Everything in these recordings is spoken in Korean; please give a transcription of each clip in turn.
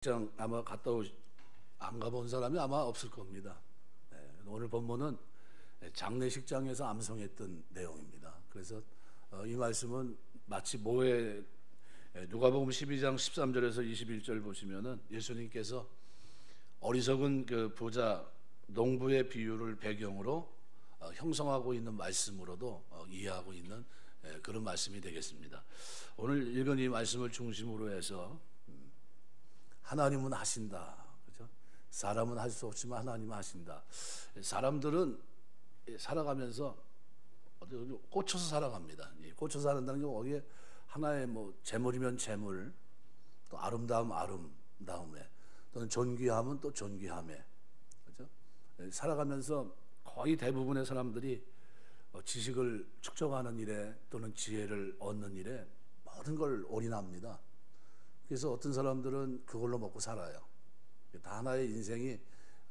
장례식장 아마 안 가본 사람이 아마 없을 겁니다. 오늘 본문은 장례식장에서 암송했던 내용입니다. 그래서 이 말씀은 마치 누가복음 12장 13절에서 21절 보시면은 예수님께서 어리석은 그 부자 농부의 비유를 배경으로 형성하고 있는 말씀으로도 이해하고 있는 그런 말씀이 되겠습니다. 오늘 읽은 이 말씀을 중심으로 해서 하나님은 하신다. 그렇죠? 사람은 할 수 없지만 하나님은 하신다. 사람들은 살아가면서 꽂혀서 살아갑니다. 꽂혀서 살아간다는 게 거기에 하나의 재물이면 재물, 또 아름다움에, 또는 존귀함은 또 존귀함에, 그렇죠? 살아가면서 거의 대부분의 사람들이 지식을 축적하는 일에 또는 지혜를 얻는 일에 모든 걸 올인합니다. 그래서 어떤 사람들은 그걸로 먹고 살아요. 다 하나의 인생이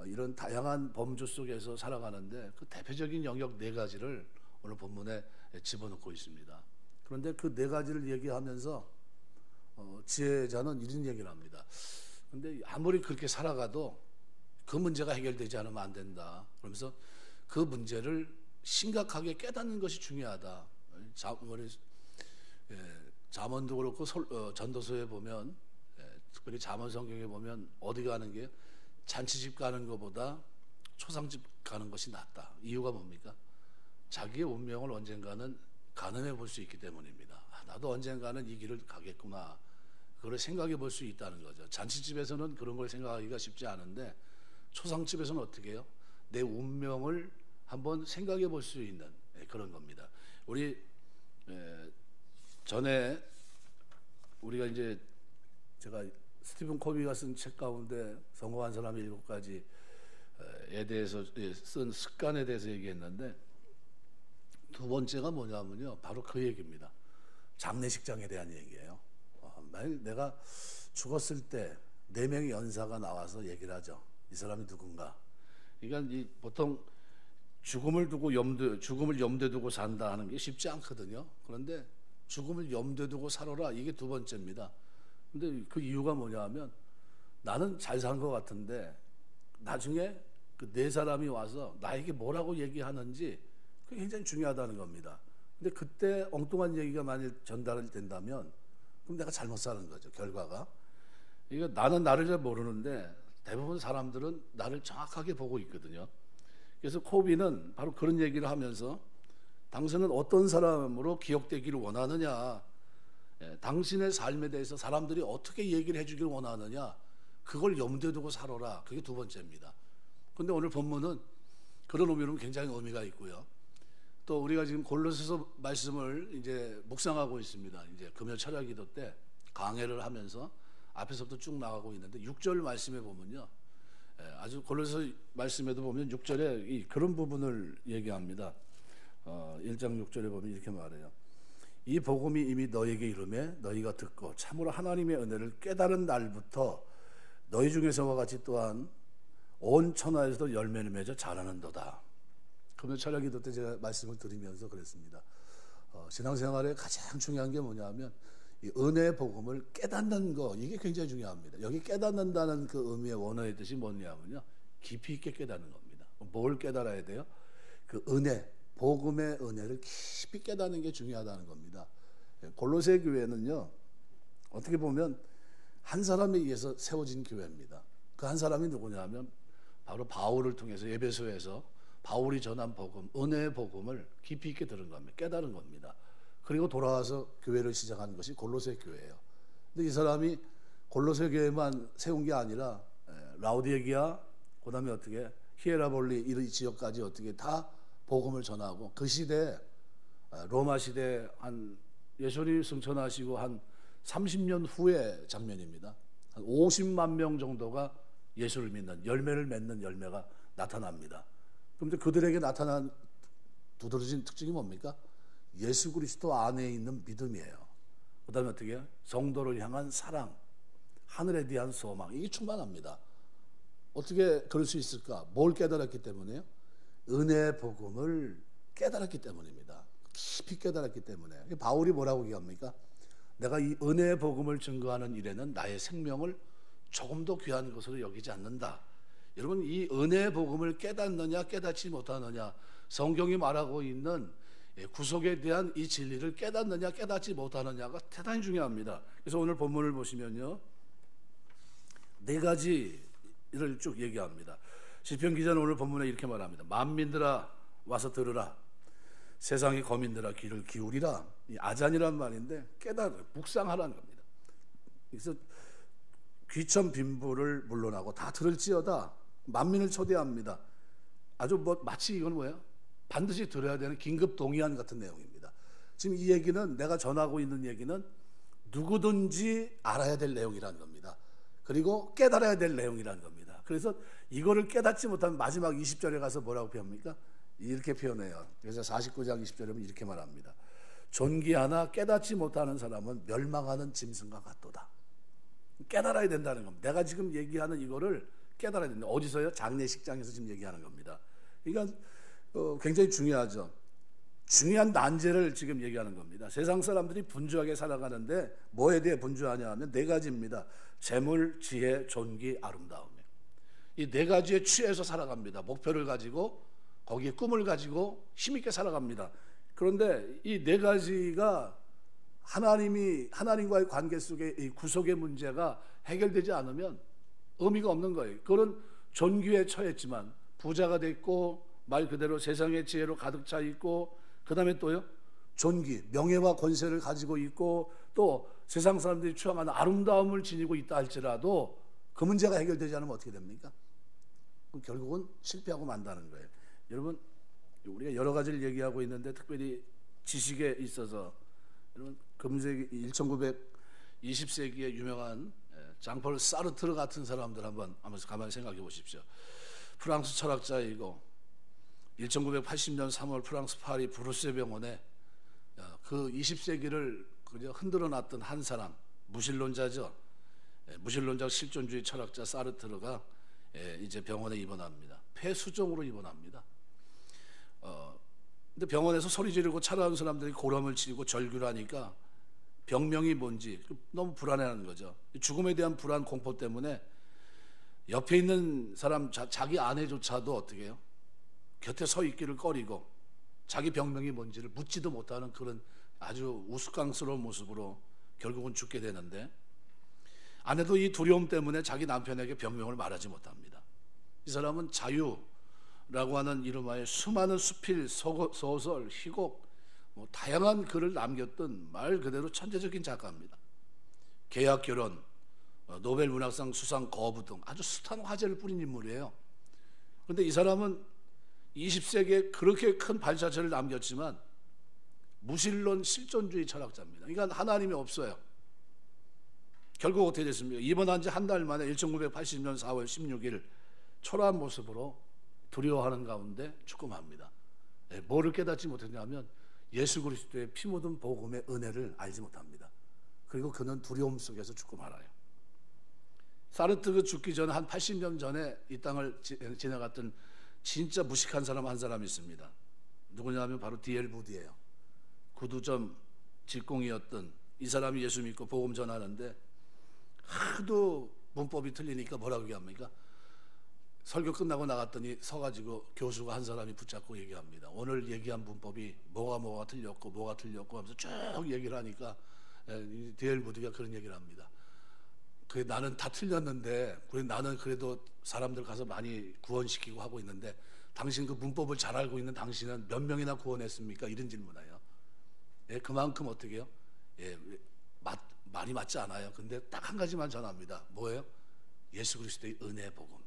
이런 다양한 범주 속에서 살아가는데 그 대표적인 영역 네 가지를 오늘 본문에 집어넣고 있습니다. 그런데 그 네 가지를 얘기하면서 지혜자는 이런 얘기를 합니다. 그런데 아무리 그렇게 살아가도 그 문제가 해결되지 않으면 안 된다. 그러면서 그 문제를 심각하게 깨닫는 것이 중요하다. 잠언도 그렇고 전도서에 보면, 특별히 잠언 성경에 보면 어디 가는 게 잔치집 가는 것보다 초상집 가는 것이 낫다. 이유가 뭡니까? 자기의 운명을 언젠가는 가늠해 볼 수 있기 때문입니다. 나도 언젠가는 이 길을 가겠구나. 그걸 생각해 볼 수 있다는 거죠. 잔치집에서는 그런 걸 생각하기가 쉽지 않은데 초상집에서는 어떻게 해요? 내 운명을 한번 생각해 볼 수 있는 그런 겁니다. 우리 전에 우리가 이제 제가 스티븐 코비가 쓴 책 가운데 성공한 사람의 7가지에 대해서 쓴 습관에 대해서 얘기했는데 두 번째가 뭐냐면요, 바로 그 얘기입니다. 장례식장에 대한 얘기예요. 만약 내가 죽었을 때 4명의 연사가 나와서 얘기를 하죠. 이 사람이 누군가. 그러니까 보통 죽음을 염두에 두고 산다 하는 게 쉽지 않거든요. 그런데 죽음을 염두에 두고 살아라, 이게 두 번째입니다. 근데 그 이유가 뭐냐 하면 나는 잘 산 것 같은데 나중에 그 네 사람이 와서 나에게 뭐라고 얘기하는지 그게 굉장히 중요하다는 겁니다. 근데 그때 엉뚱한 얘기가 만일 전달이 된다면 그럼 내가 잘못 사는 거죠, 결과가. 이거 나는 나를 잘 모르는데 대부분 사람들은 나를 정확하게 보고 있거든요. 그래서 코비는 바로 그런 얘기를 하면서 당신은 어떤 사람으로 기억되기를 원하느냐, 당신의 삶에 대해서 사람들이 어떻게 얘기를 해주기를 원하느냐, 그걸 염두에 두고 살아라. 그게 두 번째입니다. 그런데 오늘 본문은 그런 의미로는 굉장히 의미가 있고요. 또 우리가 지금 골로새서 말씀을 이제 묵상하고 있습니다. 이제 금요 철야 기도 때 강해를 하면서 앞에서부터 쭉 나가고 있는데 6절 말씀에 보면요, 아주 골로새 말씀에도 보면 6절에 그런 부분을 얘기합니다. 1장 6절에 보면 이렇게 말해요. 이 복음이 이미 너에게 이르매 너희가 듣고 참으로 하나님의 은혜를 깨달은 날부터 너희 중에서와 같이 또한 온 천하에서도 열매를 맺어 자라는도다. 금요 철야 기도 때 제가 말씀을 드리면서 그랬습니다. 신앙생활에 가장 중요한 게 뭐냐면 이 은혜의 복음을 깨닫는 거, 이게 굉장히 중요합니다. 여기 깨닫는다는 그 의미의 원어의 뜻이 뭐냐면요, 깊이 있게 깨닫는 겁니다. 뭘 깨달아야 돼요? 그 은혜, 복음의 은혜를 깊이 깨닫는 게 중요하다는 겁니다. 골로새 교회는요, 어떻게 보면 한 사람에 의해서 세워진 교회입니다. 그 한 사람이 누구냐면 바로 바울을 통해서 에베소에서 바울이 전한 복음, 은혜의 복음을 깊이 있게 들은 겁니다. 깨달은 겁니다. 그리고 돌아와서 교회를 시작한 것이 골로새 교회예요. 근데 이 사람이 골로새 교회만 세운 게 아니라 라우디게아, 그다음에 어떻게 히에라볼리 이 지역까지 어떻게 다 복음을 전하고, 그 시대 로마 시대 한 예수님이 승천하시고 한 30년 후의 장면입니다. 한 50만 명 정도가 예수를 믿는, 열매를 맺는 열매가 나타납니다. 그런데 그들에게 나타난 두드러진 특징이 뭡니까? 예수 그리스도 안에 있는 믿음이에요. 그 다음에 어떻게 해요? 성도를 향한 사랑, 하늘에 대한 소망, 이게 충만합니다. 어떻게 그럴 수 있을까? 뭘 깨달았기 때문에요? 은혜의 복음을 깨달았기 때문입니다. 깊이 깨달았기 때문에. 바울이 뭐라고 얘기합니까? 내가 이 은혜의 복음을 증거하는 일에는 나의 생명을 조금도 귀한 것으로 여기지 않는다. 여러분, 이 은혜의 복음을 깨닫느냐 깨닫지 못하느냐, 성경이 말하고 있는 구속에 대한 이 진리를 깨닫느냐 깨닫지 못하느냐가 대단히 중요합니다. 그래서 오늘 본문을 보시면요, 네 가지를 쭉 얘기합니다. 시편 기자는 오늘 본문에 이렇게 말합니다. 만민들아 와서 들으라, 세상의 거민들아 귀를 기울이라. 이 아잔이란 말인데 깨달아 묵상하라는 겁니다. 그래서 귀천 빈부를 물러나고 다 들을지어다. 만민을 초대합니다. 아주 마치 이건 뭐예요? 반드시 들어야 되는 긴급 동의안 같은 내용입니다. 지금 이 얘기는, 내가 전하고 있는 얘기는 누구든지 알아야 될 내용이라는 겁니다. 그리고 깨달아야 될 내용이라는 겁니다. 그래서 이거를 깨닫지 못하면 마지막 20절에 가서 뭐라고 표현합니까? 이렇게 표현해요. 그래서 49장 20절에 보면 이렇게 말합니다. 존귀하나 깨닫지 못하는 사람은 멸망하는 짐승과 같도다. 깨달아야 된다는 겁니다. 내가 지금 얘기하는 이거를 깨달아야 된다. 어디서요? 장례식장에서 지금 얘기하는 겁니다. 그러니까 굉장히 중요하죠. 중요한 난제를 지금 얘기하는 겁니다. 세상 사람들이 분주하게 살아가는데 뭐에 대해 분주하냐 하면 네 가지입니다. 재물, 지혜, 존귀, 아름다움. 이 네 가지에 취해서 살아갑니다. 목표를 가지고, 거기에 꿈을 가지고 힘있게 살아갑니다. 그런데 이 네 가지가 하나님과의 관계 속에 이 구속의 문제가 해결되지 않으면 의미가 없는 거예요. 그런 존귀에 처했지만 부자가 됐고, 말 그대로 세상의 지혜로 가득 차 있고, 그 다음에 또요, 존귀, 명예와 권세를 가지고 있고, 또 세상 사람들이 추앙하는 아름다움을 지니고 있다 할지라도 그 문제가 해결되지 않으면 어떻게 됩니까? 결국은 실패하고 만다는 거예요. 여러분, 우리가 여러 가지를 얘기하고 있는데 특별히 지식에 있어서, 여러분, 금세기 1920세기의 유명한 장폴 사르트르 같은 사람들 한번 가만히 생각해 보십시오. 프랑스 철학자이고 1980년 3월 프랑스 파리 브루세 병원에 그 20세기를 그저 흔들어 놨던 한 사람, 무신론자죠. 무신론자 실존주의 철학자 사르트르가 이제 병원에 입원합니다. 폐수종으로 입원합니다. 근데 병원에서 소리 지르고 찾아온 사람들이 고람을 치고 절규를 하니까 병명이 뭔지 너무 불안해하는 거죠. 죽음에 대한 불안, 공포 때문에 옆에 있는 사람, 자기 아내조차도 어떻게 해요? 곁에 서 있기를 꺼리고 자기 병명이 뭔지를 묻지도 못하는 그런 아주 우스꽝스러운 모습으로 결국은 죽게 되는데, 아내도 이 두려움 때문에 자기 남편에게 병명을 말하지 못합니다. 이 사람은 자유라고 하는 이름하에 수많은 수필, 소설, 희곡, 다양한 글을 남겼던 말 그대로 천재적인 작가입니다. 계약 결혼, 노벨 문학상 수상 거부 등 아주 숱한 화제를 뿌린 인물이에요. 그런데 이 사람은 20세기에 그렇게 큰 발자취를 남겼지만 무신론 실존주의 철학자입니다. 그러니까 하나님이 없어요. 결국 어떻게 됐습니까? 입원한 지 한 달 만에 1980년 4월 16일 초라한 모습으로 두려워하는 가운데 죽음합니다. 뭐를 깨닫지 못했냐면 예수 그리스도의 피 묻은 복음의 은혜를 알지 못합니다. 그리고 그는 두려움 속에서 죽음하라요. 사르트르 죽기 전에 한 80년 전에 이 땅을 지나갔던 진짜 무식한 사람 한 사람이 있습니다. 누구냐면 바로 D.L. 부디예요. 구두점 직공이었던 이 사람이 예수 믿고 복음 전하는데 하도 문법이 틀리니까 뭐라고 얘기합니까? 설교 끝나고 나갔더니 서가지고 교수가 한 사람이 붙잡고 얘기합니다. 오늘 얘기한 문법이 뭐가 틀렸고 하면서 쭉 얘기를 하니까 D.L. 부디가 그런 얘기를 합니다. 그래, 나는 다 틀렸는데, 그래, 나는 그래도 사람들 가서 많이 구원시키고 하고 있는데, 당신 그 문법을 잘 알고 있는 당신은 몇 명이나 구원했습니까? 이런 질문해요. 그만큼 어떻게 해요? 말이 맞지 않아요. 근데 딱 한 가지만 전합니다. 뭐예요? 예수 그리스도의 은혜 복음.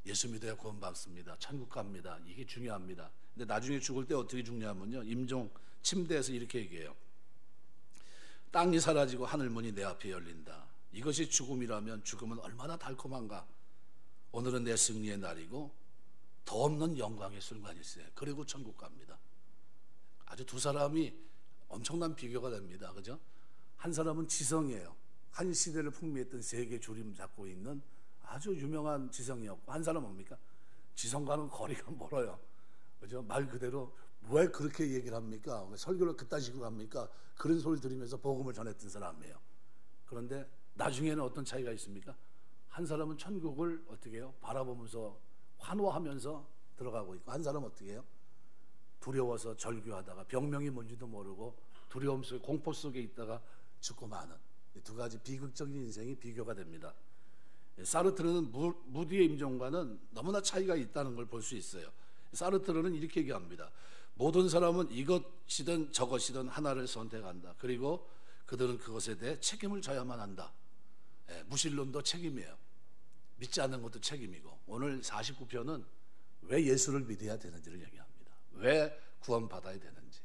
예수 믿어야 구원받습니다. 천국 갑니다. 이게 중요합니다. 근데 나중에 죽을 때 어떻게 죽냐면요, 임종 침대에서 이렇게 얘기해요. 땅이 사라지고 하늘문이 내 앞에 열린다. 이것이 죽음이라면 죽음은 얼마나 달콤한가. 오늘은 내 승리의 날이고 더 없는 영광의 순간일세. 그리고 천국 갑니다. 아주 두 사람이 엄청난 비교가 됩니다. 그죠? 한 사람은 지성이에요. 한 시대를 풍미했던 세계 주림 잡고 있는 아주 유명한 지성이었고, 한 사람은 뭡니까? 지성과는 거리가 멀어요. 그죠? 말 그대로 왜 그렇게 얘기를 합니까? 왜 설교를 그딴 식으로 합니까? 그런 소리 들으면서 복음을 전했던 사람이에요. 그런데 나중에는 어떤 차이가 있습니까? 한 사람은 천국을 어떻게 해요? 바라보면서 환호하면서 들어가고 있고, 한 사람은 어떻게 해요? 두려워서 절규하다가 병명이 뭔지도 모르고 두려움 속에 공포 속에 있다가 죽고 마는 이 두 가지 비극적인 인생이 비교가 됩니다. 사르트르는 무디의 임종과는 너무나 차이가 있다는 걸 볼 수 있어요. 사르트르는 이렇게 얘기합니다. 모든 사람은 이것이든 저것이든 하나를 선택한다. 그리고 그들은 그것에 대해 책임을 져야만 한다. 무신론도 책임이에요. 믿지 않는 것도 책임이고, 오늘 49편은 왜 예수를 믿어야 되는지를 얘기합니다. 왜 구원받아야 되는지,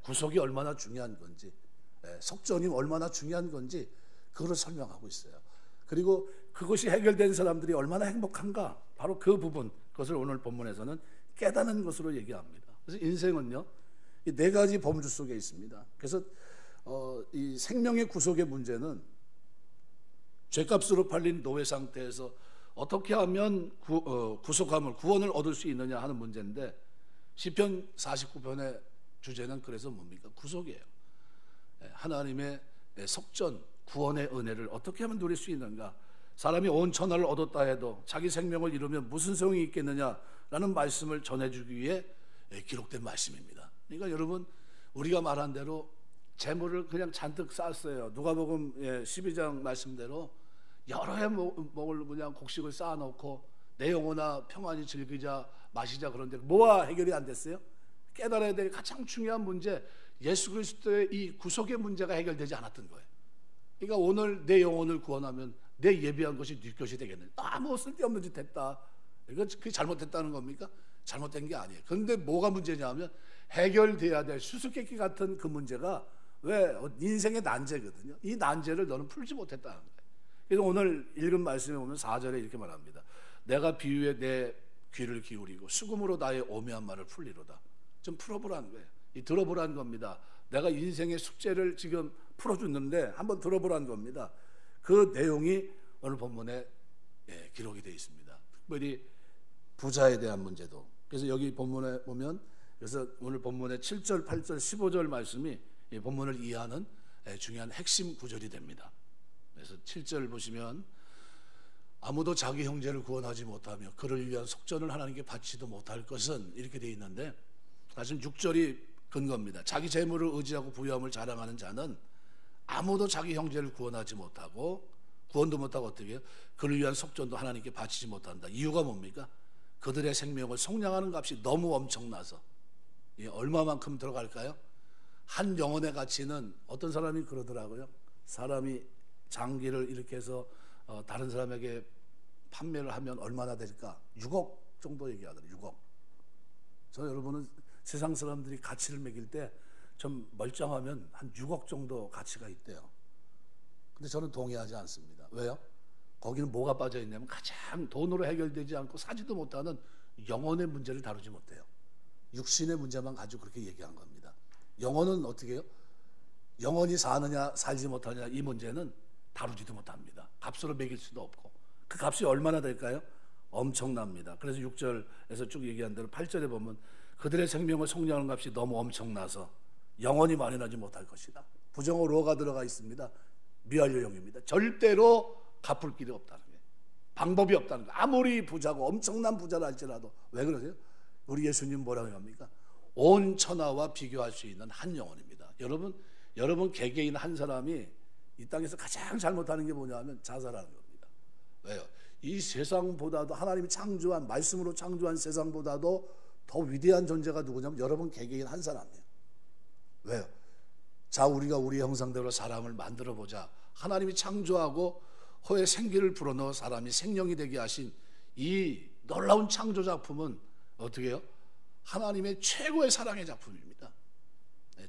구속이 얼마나 중요한 건지, 속전이 얼마나 중요한 건지 그걸 설명하고 있어요. 그리고 그것이 해결된 사람들이 얼마나 행복한가, 바로 그 부분, 그것을 오늘 본문에서는 깨닫는 것으로 얘기합니다. 그래서 인생은요, 이 네 가지 범주 속에 있습니다. 그래서 이 생명의 구속의 문제는 죄값으로 팔린 노예 상태에서 어떻게 하면 구속함을, 구원을 얻을 수 있느냐 하는 문제인데, 시편 49편의 주제는 그래서 뭡니까? 구속이에요. 하나님의 속전, 구원의 은혜를 어떻게 하면 누릴 수 있는가? 사람이 온 천하를 얻었다 해도 자기 생명을 잃으면 무슨 소용이 있겠느냐라는 말씀을 전해주기 위해 기록된 말씀입니다. 그러니까 여러분, 우리가 말한 대로 재물을 그냥 잔뜩 쌓았어요. 누가복음 12장 말씀대로 여러 해 먹을 그냥 곡식을 쌓아놓고 내 영혼아 평안히 즐기자 마시자, 그런데 뭐가 해결이 안 됐어요? 깨달아야 될 가장 중요한 문제, 예수 그리스도의 이 구속의 문제가 해결되지 않았던 거예요. 그러니까 오늘 내 영혼을 구원하면 내 예비한 것이 네 것이 되겠네. 아무 쓸데없는 짓 했다. 그게 잘못됐다는 겁니까? 잘못된 게 아니에요. 그런데 뭐가 문제냐면 해결돼야 될 수수께끼 같은 그 문제가 왜 인생의 난제거든요. 이 난제를 너는 풀지 못했다는 거예요. 그래서 오늘 읽은 말씀에 보면 4절에 이렇게 말합니다. 내가 비유에 내 귀를 기울이고 수금으로 나의 오묘한 말을 풀리로다. 좀 풀어보라는 거예요. 이 들어보라는 겁니다. 내가 인생의 숙제를 지금 풀어줬는데 한번 들어보라는 겁니다. 그 내용이 오늘 본문에 기록이 되어 있습니다. 특별히 부자에 대한 문제도. 그래서 여기 본문에 보면, 그래서 오늘 본문의 7절, 8절, 15절 말씀이 이 본문을 이해하는 중요한 핵심 구절이 됩니다. 그래서 7절 보시면 아무도 자기 형제를 구원하지 못하며 그를 위한 속전을 하나님께 바치도 못할 것은, 이렇게 되어 있는데 사실 6절이 근거입니다. 자기 재물을 의지하고 부유함을 자랑하는 자는 아무도 자기 형제를 구원하지 못하고 구원도 못하고 어떻게 해요? 그를 위한 속전도 하나님께 바치지 못한다. 이유가 뭡니까? 그들의 생명을 속량하는 값이 너무 엄청나서. 얼마만큼 들어갈까요? 한 영혼의 가치는, 어떤 사람이 그러더라고요. 사람이 장기를 이렇게 해서 다른 사람에게 판매를 하면 얼마나 될까? 6억 정도 얘기하더라고요. 6억. 여러분은 세상 사람들이 가치를 매길 때 좀 멀쩡하면 한 6억 정도 가치가 있대요. 근데 저는 동의하지 않습니다. 왜요? 거기는 뭐가 빠져 있냐면 가장 돈으로 해결되지 않고 사지도 못하는 영혼의 문제를 다루지 못해요. 육신의 문제만 가지고 그렇게 얘기한 겁니다. 영혼은 어떻게 해요? 영혼이 사느냐 살지 못하느냐, 이 문제는 다루지도 못합니다. 값으로 매길 수도 없고. 그 값이 얼마나 될까요? 엄청납니다. 그래서 6절에서 쭉 얘기한 대로 8절에 보면 그들의 생명을 속량하는 값이 너무 엄청나서 영원히 만연하지 못할 것이다. 부정어로가 들어가 있습니다. 미완료형입니다. 절대로 갚을 길이 없다는 거예요. 방법이 없다는 거예요. 아무리 부자고 엄청난 부자라 할지라도. 왜 그러세요? 우리 예수님 뭐라고 합니까? 온 천하와 비교할 수 있는 한 영혼입니다. 여러분 개개인 한 사람이 이 땅에서 가장 잘못하는 게 뭐냐면 자살하는 겁니다. 왜요? 이 세상보다도, 하나님이 창조한, 말씀으로 창조한 세상보다도 더 위대한 존재가 누구냐면 여러분 개개인 한 사람이에요. 왜요? 자, 우리가 우리 형상대로 사람을 만들어 보자. 하나님이 창조하고 허에 생기를 불어넣어 사람이 생명이 되게 하신 이 놀라운 창조 작품은 어떻게 해요? 하나님의 최고의 사랑의 작품입니다.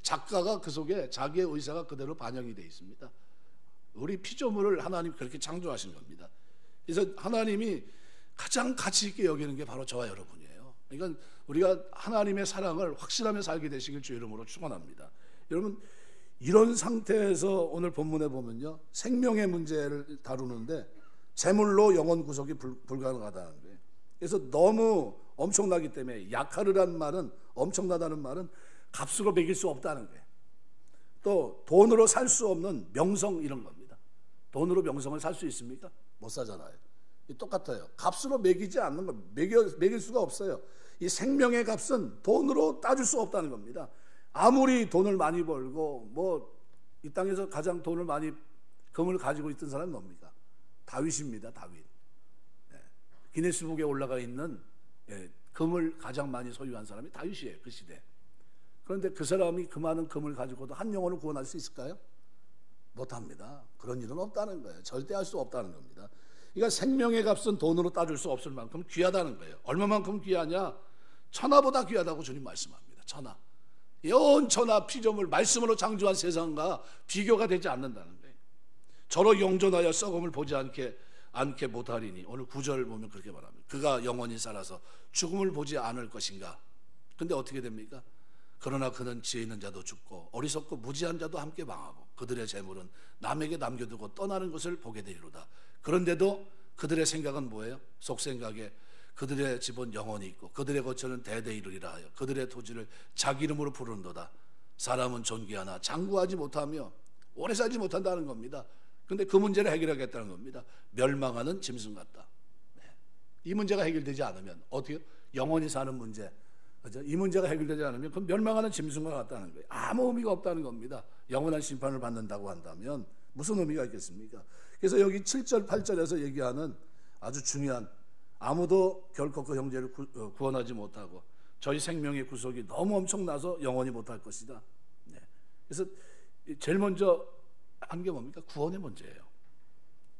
작가가 그 속에 자기의 의사가 그대로 반영이 되어 있습니다. 우리 피조물을 하나님이 그렇게 창조하신 겁니다. 그래서 하나님이 가장 가치 있게 여기는 게 바로 저와 여러분이에요. 그러니까 우리가 하나님의 사랑을 확신하며 살게 되시길 주 이름으로 축원합니다. 여러분, 이런 상태에서 오늘 본문에 보면요, 생명의 문제를 다루는데 재물로 영혼 구속이 불가능하다는 거예요. 그래서 너무 엄청나기 때문에 약하르라는 말은, 엄청나다는 말은 값으로 매길 수 없다는 거예요. 또 돈으로 살 수 없는 명성, 이런 겁니다. 돈으로 명성을 살 수 있습니까? 못 사잖아요. 똑같아요. 값으로 매기지 않는 거, 매길 수가 없어요. 이 생명의 값은 돈으로 따질 수 없다는 겁니다. 아무리 돈을 많이 벌고 뭐 이 땅에서 가장 돈을 많이 금을 가지고 있던 사람은 뭡니까? 다윗입니다. 다윗. 기네스북에 올라가 있는 금을 가장 많이 소유한 사람이 다윗이에요. 그 시대. 그런데 그 사람이 그 많은 금을 가지고도 한 영혼을 구원할 수 있을까요? 못합니다. 그런 일은 없다는 거예요. 절대 할 수 없다는 겁니다. 그러니까 생명의 값은 돈으로 따질 수 없을 만큼 귀하다는 거예요. 얼마만큼 귀하냐? 천하보다 귀하다고 주님 말씀합니다. 천하. 연 천하 피조물 말씀으로 창조한 세상과 비교가 되지 않는다는 거예요. 저로 영존하여 썩음을 보지 않게 못하리니, 오늘 9절 보면 그렇게 말합니다. 그가 영원히 살아서 죽음을 보지 않을 것인가. 근데 어떻게 됩니까? 그러나 그는 지혜 있는 자도 죽고 어리석고 무지한 자도 함께 망하고 그들의 재물은 남에게 남겨두고 떠나는 것을 보게 되리로다. 그런데도 그들의 생각은 뭐예요? 속생각에 그들의 집은 영원히 있고 그들의 거처는 대대 이르리라 하여 그들의 토지를 자기 이름으로 부르는도다. 사람은 존귀하나 장구하지 못하며 오래 살지 못한다는 겁니다. 근데 그 문제를 해결하겠다는 겁니다. 멸망하는 짐승 같다. 이 문제가 해결되지 않으면 어떻게 영원히 사는 문제, 그죠? 이 문제가 해결되지 않으면 그건 멸망하는 짐승과 같다는 거예요. 아무 의미가 없다는 겁니다. 영원한 심판을 받는다고 한다면 무슨 의미가 있겠습니까? 그래서 여기 7절 8절에서 얘기하는 아주 중요한, 아무도 결코 그 형제를 구원하지 못하고 저희 생명의 구속이 너무 엄청나서 영원히 못할 것이다. 그래서 제일 먼저 한 게 뭡니까? 구원의 문제예요.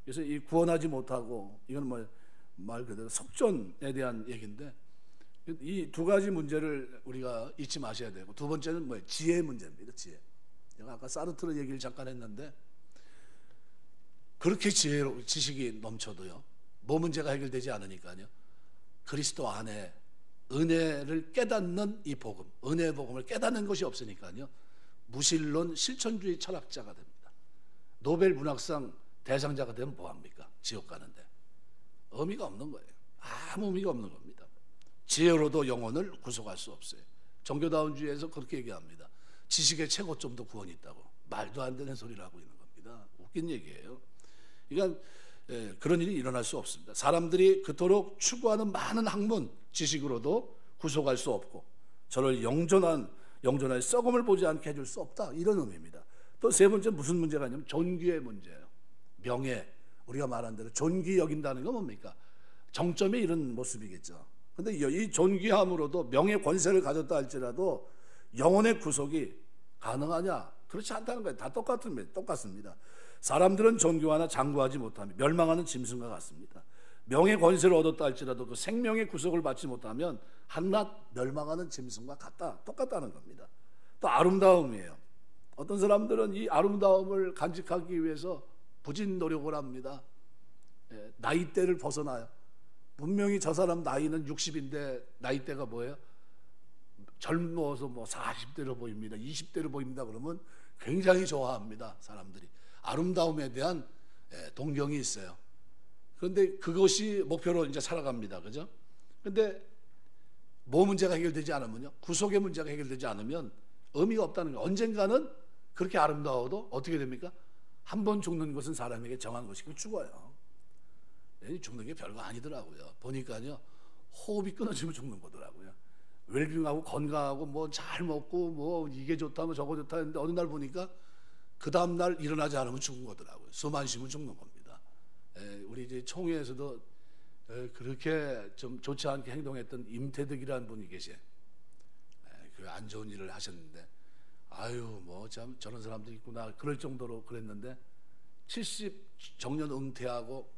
그래서 이 구원하지 못하고, 이건 말 그대로 속전에 대한 얘기인데, 이 두 가지 문제를 우리가 잊지 마셔야 되고, 두 번째는 뭐예요? 지혜의 문제입니다. 지혜. 제가 아까 사르트르 얘기를 잠깐 했는데, 그렇게 지식이 넘쳐도요, 뭐 문제가 해결되지 않으니까요, 그리스도 안에 은혜를 깨닫는 이 복음, 은혜의 복음을 깨닫는 것이 없으니까요, 무신론 실천주의 철학자가 됩니다. 노벨 문학상 대상자가 되면 뭐합니까? 지옥 가는데. 의미가 없는 거예요. 아무 의미가 없는 겁니다. 지혜로도 영혼을 구속할 수 없어요. 정교다운주의에서 그렇게 얘기합니다. 지식의 최고점도 구원이 있다고. 말도 안 되는 소리를 하고 있는 겁니다. 웃긴 얘기예요. 그러니까 그런 일이 일어날 수 없습니다. 사람들이 그토록 추구하는 많은 학문, 지식으로도 구속할 수 없고 저를 영존할 썩음을 보지 않게 해줄 수 없다. 이런 의미입니다. 또 세 번째 무슨 문제가 있냐면 존귀의 문제예요. 명예, 우리가 말한 대로 존귀 여긴다는 건 뭡니까? 정점에 이런 모습이겠죠. 그런데 이 존귀함으로도 명예 권세를 가졌다 할지라도 영혼의 구속이 가능하냐? 그렇지 않다는 거예요. 다 똑같습니다. 사람들은 존귀하나 장구하지 못하며 멸망하는 짐승과 같습니다. 명예 권세를 얻었다 할지라도 그 생명의 구속을 받지 못하면 한낱 멸망하는 짐승과 같다. 똑같다는 겁니다. 또 아름다움이에요. 어떤 사람들은 이 아름다움을 간직하기 위해서 부진 노력을 합니다. 나이대를 벗어나요. 분명히 저 사람 나이는 60인데 나이대가 뭐예요? 젊어서 뭐 40대로 보입니다. 20대로 보입니다. 그러면 굉장히 좋아합니다. 사람들이. 아름다움에 대한 동경이 있어요. 그런데 그것이 목표로 이제 살아갑니다. 그죠? 근데 뭐 문제가 해결되지 않으면요? 구속의 문제가 해결되지 않으면 의미가 없다는 거예요. 언젠가는 그렇게 아름다워도 어떻게 됩니까? 한 번 죽는 것은 사람에게 정한 것이고 죽어요. 죽는 게 별거 아니더라고요. 보니까요, 호흡이 끊어지면 죽는 거더라고요. 웰빙하고 건강하고 뭐 잘 먹고 뭐 이게 좋다 뭐 저거 좋다 했는데 어느 날 보니까 그 다음 날 일어나지 않으면 죽은 거더라고요. 숨 안 쉬면 죽는 겁니다. 우리 이제 총회에서도 그렇게 좀 좋지 않게 행동했던 임태득이라는 분이 계세요. 그 안 좋은 일을 하셨는데, 아유 뭐 참 저런 사람도 있구나 그럴 정도로 그랬는데 70 정년 은퇴하고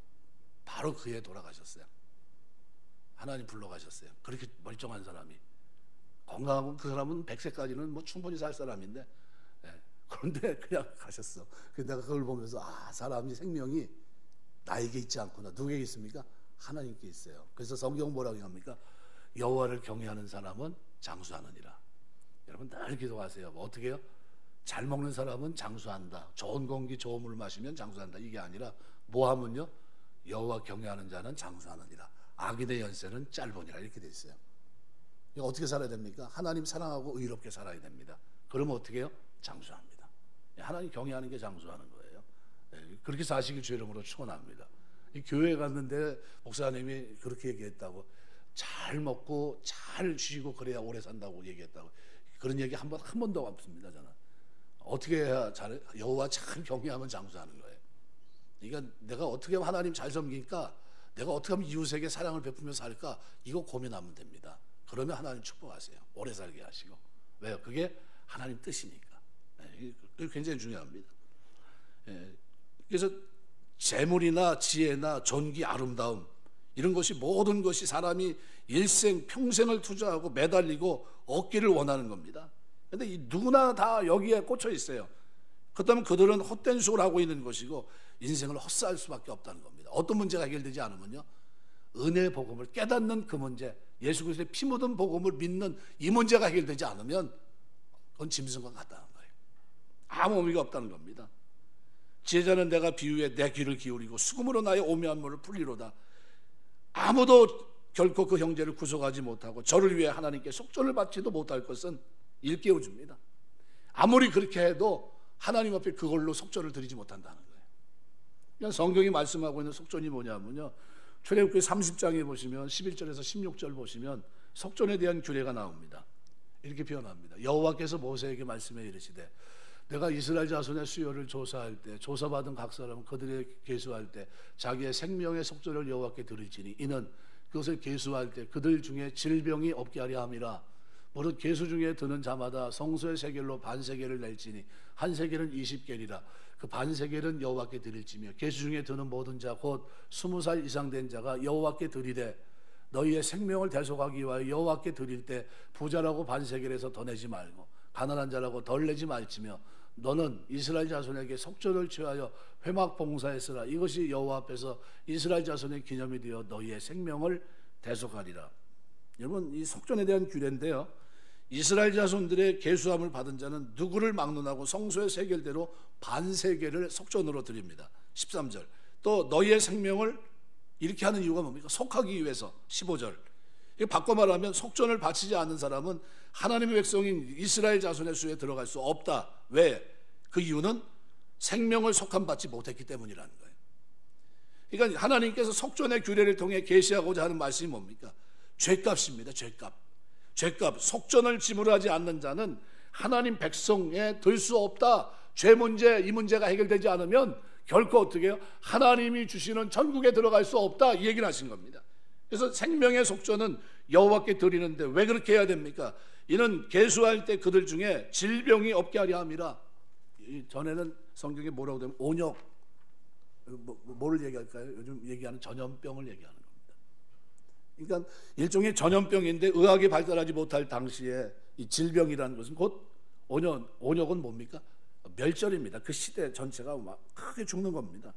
바로 그 해 돌아가셨어요. 하나님 불러가셨어요. 그렇게 멀쩡한 사람이. 건강하고 그 사람은 100세까지는 뭐 충분히 살 사람인데, 그런데 그냥 가셨어. 근데 내가 그걸 보면서 사람이 생명이 나에게 있지 않구나. 누구에게 있습니까? 하나님께 있어요. 그래서 성경 뭐라고 합니까? 여호와를 경외하는 사람은 장수하느니라. 여러분 늘 기도하세요. 뭐 어떻게 해요? 잘 먹는 사람은 장수한다. 좋은 공기 좋은 물 마시면 장수한다. 이게 아니라 뭐 하면요? 여호와 경외하는 자는 장수하느니라. 악인의 연세는 짧으니라. 이렇게 돼 있어요. 이거 어떻게 살아야 됩니까? 하나님 사랑하고 의롭게 살아야 됩니다. 그러면 어떻게 해요? 장수합니다. 하나님 경외하는 게 장수하는 거예요. 그렇게 사시길 주의 이름으로 축원합니다. 이 교회에 갔는데 목사님이 그렇게 얘기했다고. 잘 먹고 잘 쉬고 그래야 오래 산다고 얘기했다고. 그런 얘기 한 번도 없습니다. 저는 어떻게 해야 여호와 참 경외하면 장수하는 거예요. 그러니까 내가 어떻게 하면 하나님 잘 섬기니까, 내가 어떻게 하면 이웃에게 사랑을 베푸며 살까, 이거 고민하면 됩니다. 그러면 하나님 축복하세요. 오래 살게 하시고. 왜요? 그게 하나님 뜻이니까. 그게 굉장히 중요합니다. 그래서 재물이나 지혜나 존귀, 아름다움, 이런 것이, 모든 것이 사람이 일생 평생을 투자하고 매달리고 얻기를 원하는 겁니다. 그런데 누구나 다 여기에 꽂혀 있어요. 그렇다면 그들은 헛된 수를 하고 있는 것이고 인생을 헛살 수밖에 없다는 겁니다. 어떤 문제가 해결되지 않으면요, 은혜 복음을 깨닫는 그 문제, 예수 그리스도의 피 묻은 복음을 믿는 이 문제가 해결되지 않으면 그건 짐승과 같다는 거예요. 아무 의미가 없다는 겁니다. 제자는 내가 비유에 내 귀를 기울이고 수금으로 나의 오묘한 물을 풀리로다. 아무도 결코 그 형제를 구속하지 못하고 저를 위해 하나님께 속전을 받지도 못할 것은 일깨워줍니다. 아무리 그렇게 해도 하나님 앞에 그걸로 속전을 드리지 못한다는 거예요. 그러니까 성경이 말씀하고 있는 속전이 뭐냐면요, 출애굽기 30장에 보시면 11절에서 16절 보시면 속전에 대한 규례가 나옵니다. 이렇게 표현합니다. 여호와께서 모세에게 말씀해 이르시되 내가 이스라엘 자손의 수요를 조사할 때 조사받은 각 사람은 그들의 계수할 때 자기의 생명의 속전을 여호와께 드릴지니 이는 그것을 계수할 때 그들 중에 질병이 없게 하려 함이라. 무릇 계수 중에 드는 자마다 성소의 세겔로 반세겔을 낼지니 한 세겔은 20겔이라. 그 반세겔은 여호와께 드릴지며 계수 중에 드는 모든 자 곧 20살 이상 된 자가 여호와께 드리되 너희의 생명을 대속하기 위하여 여호와께 드릴 때 부자라고 반세겔에서 더 내지 말고 가난한 자라고 덜 내지 말지며 너는 이스라엘 자손에게 속전을 취하여 회막 봉사했으라. 이것이 여호와 앞에서 이스라엘 자손의 기념이 되어 너희의 생명을 대속하리라. 여러분, 이 속전에 대한 규례인데요, 이스라엘 자손들의 계수함을 받은 자는 누구를 막론하고 성소의 세겔대로 반세겔을 속전으로 드립니다. 13절 또 너희의 생명을 이렇게 하는 이유가 뭡니까? 속하기 위해서. 15절 바꿔 말하면 속전을 바치지 않는 사람은 하나님의 백성인 이스라엘 자손의 수에 들어갈 수 없다. 왜? 그 이유는 생명을 속함 받지 못했기 때문이라는 거예요. 그러니까 하나님께서 속전의 규례를 통해 계시하고자 하는 말씀이 뭡니까? 죄값입니다. 죄값. 속전을 지불하지 않는 자는 하나님 백성에 들 수 없다. 죄 문제, 이 문제가 해결되지 않으면 결코 어떻게 해요? 하나님이 주시는 천국에 들어갈 수 없다, 이 얘기를 하신 겁니다. 그래서 생명의 속전은 여호와께 드리는데 왜 그렇게 해야 됩니까? 이는 계수할 때 그들 중에 질병이 없게 하려 함이라. 전에는 성경에 뭐라고 되면 온역, 뭐를 얘기할까요? 요즘 얘기하는 전염병을 얘기하는 겁니다. 그러니까 일종의 전염병인데 의학이 발달하지 못할 당시에 이 질병이라는 것은 곧 온역은 뭡니까? 멸절입니다. 그 시대 전체가 막 크게 죽는 겁니다.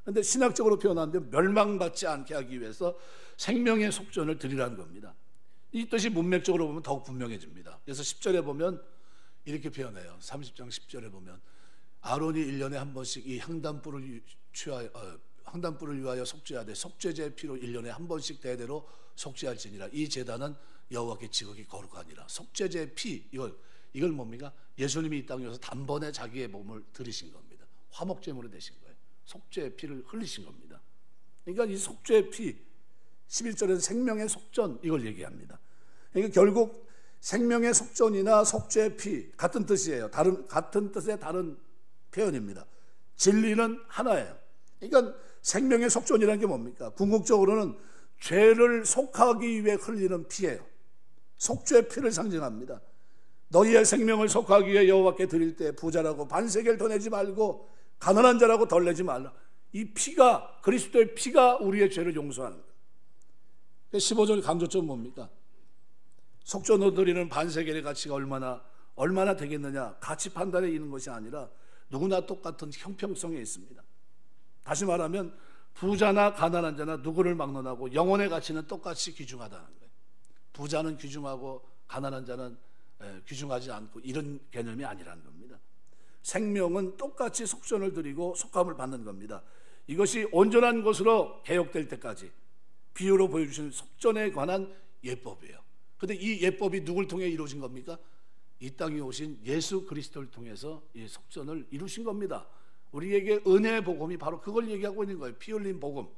그런데 신학적으로 표현하는데 멸망받지 않게 하기 위해서 생명의 속전을 드리라는 겁니다. 이 뜻이 문맥적으로 보면 더욱 분명해집니다. 그래서 10절에 보면 이렇게 표현해요. 30장 10절에 보면 아론이 1년에 한 번씩 이 향단불을 위하여 속죄하되 속죄제의 피로 1년에 한 번씩 대대로 속죄할지니라. 이 제단은 여호와께 지극히 거룩하니라. 속죄제의 피, 이걸 뭡니까? 예수님이 이 땅에 와서 단번에 자기의 몸을 들이신 겁니다. 화목제물이 되신 거예요. 속죄의 피를 흘리신 겁니다. 그러니까 이 속죄의 피, 11절에서 생명의 속전, 이걸 얘기합니다. 그러니까 결국 생명의 속전이나 속죄의 피 같은 뜻이에요. 같은 뜻의 다른 표현입니다. 진리는 하나예요. 그러니까 생명의 속전이라는 게 뭡니까? 궁극적으로는 죄를 속하기 위해 흘리는 피예요. 속죄의 피를 상징합니다. 너희의 생명을 속하기 위해 여호와께 드릴 때 부자라고 반세겔 더 내지 말고 가난한 자라고 덜 내지 말라. 이 피가, 그리스도의 피가 우리의 죄를 용서하는 거예요. 15절 강조점은 뭡니까? 속전으로 드리는 반세겔의 가치가 얼마나 되겠느냐, 가치 판단에 있는 것이 아니라 누구나 똑같은 형평성에 있습니다. 다시 말하면 부자나 가난한 자나 누구를 막론하고 영혼의 가치는 똑같이 귀중하다는 거예요. 부자는 귀중하고 가난한 자는 귀중하지 않고 이런 개념이 아니라는 겁니다. 생명은 똑같이 속전을 드리고 속함을 받는 겁니다. 이것이 온전한 것으로 개혁될 때까지 비유로 보여주신 속전에 관한 예법이에요. 그런데 이 예법이 누굴 통해 이루어진 겁니까? 이 땅에 오신 예수 그리스도를 통해서 이 속전을 이루신 겁니다. 우리에게 은혜의 복음이 바로 그걸 얘기하고 있는 거예요. 피 흘린 복음.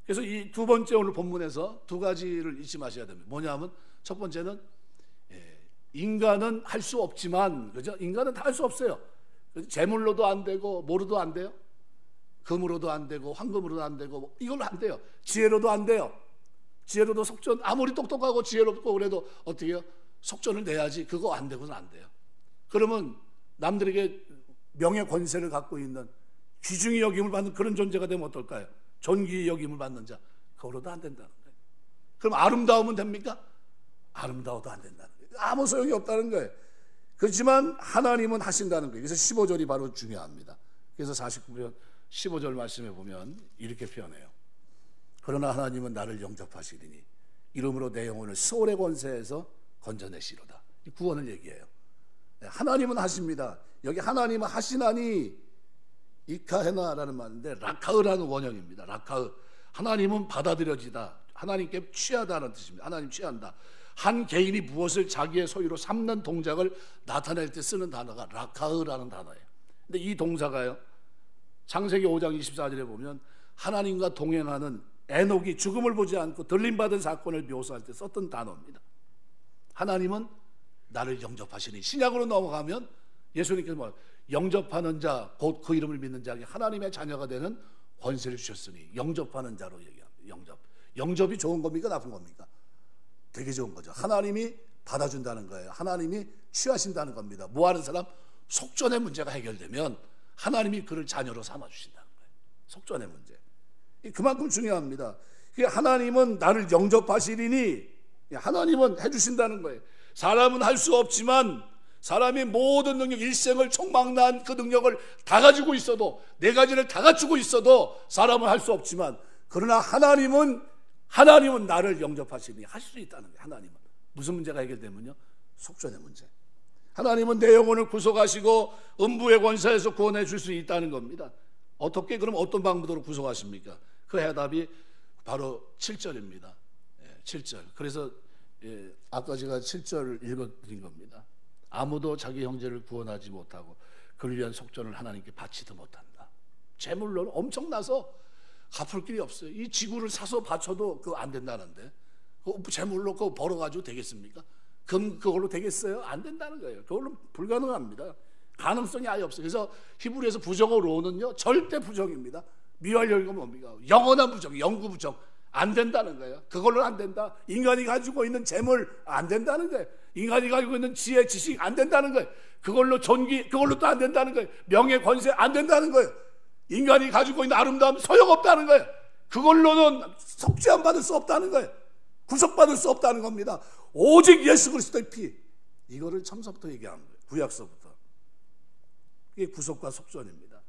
그래서 이 두 번째 오늘 본문에서 두 가지를 잊지 마셔야 됩니다. 뭐냐면 첫 번째는 인간은 할 수 없지만, 그죠? 인간은 다 할 수 없어요. 재물로도 안 되고 뭐로도 안 돼요. 금으로도 안 되고 황금으로도 안 되고 이걸로 안 돼요. 지혜로도 안 돼요. 지혜로도 속전, 아무리 똑똑하고 지혜롭고 그래도 어떻게 해요? 속전을 내야지. 그거 안 되고는 안 돼요. 그러면 남들에게 명예 권세를 갖고 있는 귀중히 여김을 받는 그런 존재가 되면 어떨까요? 존귀 여김을 받는 자, 그걸로도 안 된다는 거예요. 그럼 아름다우면 됩니까? 아름다워도 안 된다는 거예요. 아무 소용이 없다는 거예요. 그렇지만 하나님은 하신다는 거예요. 그래서 15절이 바로 중요합니다. 그래서 49편 15절 말씀에 보면 이렇게 표현해요. 그러나 하나님은 나를 영접하시리니 이름으로 내 영혼을 소울의 권세에서 건져내시로다. 구원을 얘기해요. 하나님은 하십니다. 여기 하나님은 하시나니 이카헤나라는 말인데 라카으라는 원형입니다. 라카으. 하나님은 받아들여지다. 하나님께 취하다는 뜻입니다. 하나님 취한다. 한 개인이 무엇을 자기의 소유로 삼는 동작을 나타낼 때 쓰는 단어가 라카으라는 단어예요. 근데 이 동사가요, 창세기 5장 24절에 보면 하나님과 동행하는 에녹이 죽음을 보지 않고 들림받은 사건을 묘사할 때 썼던 단어입니다. 하나님은 나를 영접하시니, 신약으로 넘어가면 예수님께서 뭐 영접하는 자, 곧 그 이름을 믿는 자에게 하나님의 자녀가 되는 권세를 주셨으니, 영접하는 자로 얘기합니다. 영접이 좋은 겁니까 나쁜 겁니까? 되게 좋은 거죠. 하나님이 받아준다는 거예요. 하나님이 취하신다는 겁니다. 뭐하는 사람? 속전의 문제가 해결되면 하나님이 그를 자녀로 삼아주신다는 거예요. 속전의 문제. 그만큼 중요합니다. 하나님은 나를 영접하시리니, 하나님은 해주신다는 거예요. 사람은 할 수 없지만 사람이 모든 능력, 일생을 총망라한 그 능력을 다 가지고 있어도, 네 가지를 다 갖추고 있어도 사람은 할 수 없지만, 그러나 하나님은 나를 영접하시니 할 수 있다는 거예요. 하나님은. 무슨 문제가 해결되면요? 속전의 문제. 하나님은 내 영혼을 구속하시고 음부의 권세에서 구원해 줄 수 있다는 겁니다. 어떻게, 그럼 어떤 방법으로 구속하십니까? 그 해답이 바로 7절입니다. 7절. 그래서 아까 제가 7절을 읽어드린 겁니다. 아무도 자기 형제를 구원하지 못하고 그를 위한 속전을 하나님께 바치도 못한다. 재물로는 엄청나서 갚을 길이 없어요. 이 지구를 사서 바쳐도 그거 안 된다는데, 그 재물로 그거 벌어가지고 되겠습니까? 그걸로 되겠어요? 안 된다는 거예요. 그걸로 불가능합니다. 가능성이 아예 없어요. 그래서 히브리에서 부정어로는요, 절대 부정입니다. 미완료가 뭡니까? 영원한 부정, 영구 부정. 안 된다는 거예요. 그걸로 안 된다. 인간이 가지고 있는 재물 안 된다는 거예요. 인간이 가지고 있는 지혜, 지식 안 된다는 거예요. 그걸로 존귀, 그걸로 또 안 된다는 거예요. 명예, 권세 안 된다는 거예요. 인간이 가지고 있는 아름다움 소용없다는 거예요. 그걸로는 속죄함 받을 수 없다는 거예요. 구속받을 수 없다는 겁니다. 오직 예수 그리스도의 피, 이거를 처음부터 얘기하는 거예요. 구약서부터. 이게 구속과 속전입니다.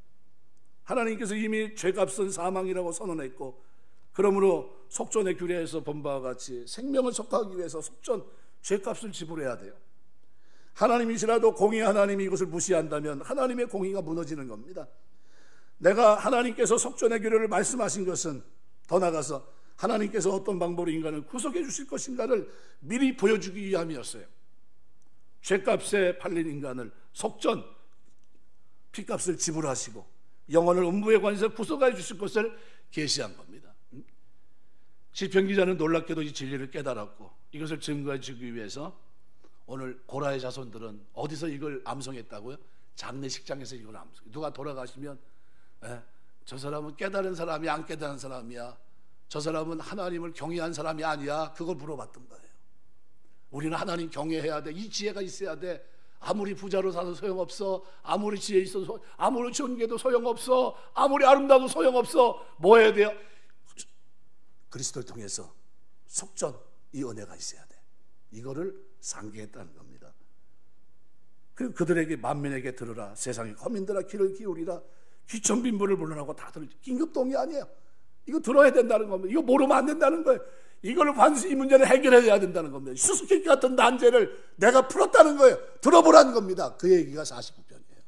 하나님께서 이미 죄값은 사망이라고 선언했고, 그러므로 속전의 규례에서 본 바와 같이 생명을 속하기 위해서 속전, 죄값을 지불해야 돼요. 하나님이시라도 공의 하나님이 이것을 무시한다면 하나님의 공의가 무너지는 겁니다. 내가 하나님께서 속전의 규례를 말씀하신 것은 더 나아가서 하나님께서 어떤 방법으로 인간을 구속해 주실 것인가를 미리 보여주기 위함이었어요. 죄값에 팔린 인간을 속전, 피값을 지불하시고 영혼을 음부의 관세에서 구속해 주실 것을 계시한 겁니다. 시편 기자는 놀랍게도 이 진리를 깨달았고 이것을 증거해 주기 위해서 오늘 고라의 자손들은 어디서 이걸 암송했다고요? 장례식장에서 이걸 암송. 누가 돌아가시면 저 사람은 깨달은 사람이 안 깨달은 사람이야, 저 사람은 하나님을 경외한 사람이 아니야, 그걸 물어봤던 거예요. 우리는 하나님 경외해야 돼. 이 지혜가 있어야 돼. 아무리 부자로 사도 소용없어. 아무리 지혜 있어도, 아무리 존귀해도 소용없어. 아무리 아름다워도 소용없어. 뭐 해야 돼요? 그리스도를 통해서 속전, 이 은혜가 있어야 돼. 이거를 상기했다는 겁니다. 그리고 그들에게 만민에게 들으라. 세상의 거민들아 귀를 기울이라. 귀천빈부를 물러나고 다 들을. 긴급동의 아니에요. 이거 들어야 된다는 겁니다. 이거 모르면 안 된다는 거예요. 이걸 반드시 이 문제를 해결해야 된다는 겁니다. 수수께끼 같은 난제를 내가 풀었다는 거예요. 들어보라는 겁니다. 그 얘기가 49편이에요.